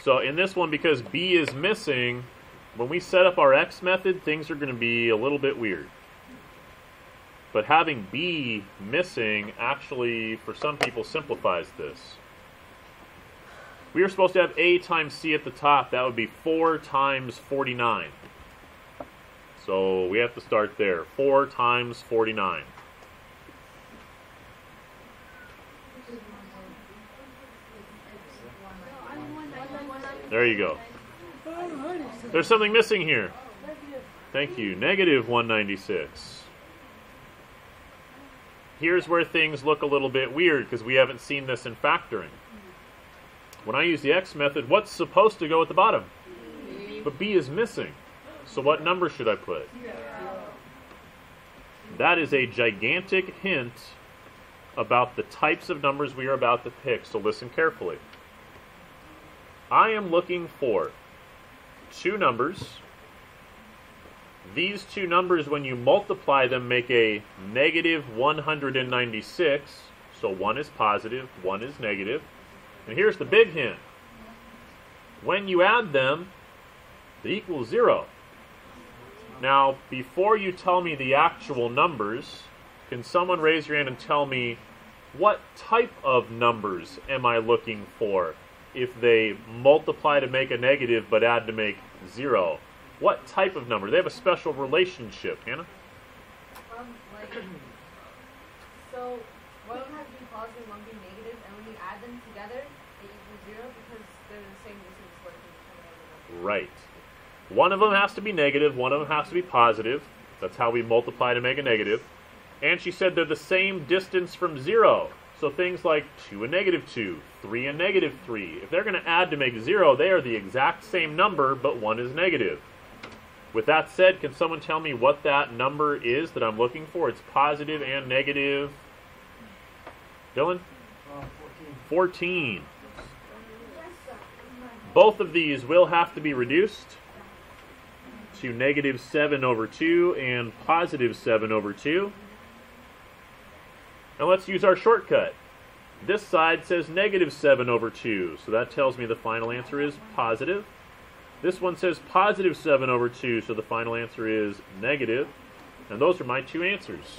So in this one, because b is missing, when we set up our x method, things are going to be a little bit weird. But having b missing actually, for some people, simplifies this. We are supposed to have a times c at the top. That would be 4 times 49. So we have to start there. 4 times 49. There you go. There's something missing here. Thank you. Negative 196. Here's where things look a little bit weird because we haven't seen this in factoring. When I use the x method, what's supposed to go at the bottom? But b is missing. So what number should I put? That is a gigantic hint about the types of numbers we are about to pick, so listen carefully. I am looking for two numbers. These two numbers, when you multiply them, make a negative 196. So one is positive, one is negative. And here's the big hint. When you add them, they equal 0. Now, before you tell me the actual numbers, can someone raise your hand and tell me what type of numbers am I looking for if they multiply to make a negative but add to make 0? What type of number? They have a special relationship, Hannah? So one of them has to be positive, one be negative, and when you add them together, they equal 0 because they're the same distance away. Right. One of them has to be negative, one of them has to be positive. That's how we multiply to make a negative. And she said they're the same distance from 0. So things like 2 and negative 2, 3 and negative 3. If they're going to add to make 0, they are the exact same number, but one is negative. With that said, can someone tell me what that number is that I'm looking for? It's positive and negative. Dylan? 14. Both of these will have to be reduced to negative 7 over 2 and positive 7 over 2. Now let's use our shortcut. This side says negative 7 over 2, so that tells me the final answer is positive. This one says positive 7 over 2, so the final answer is negative. And those are my two answers.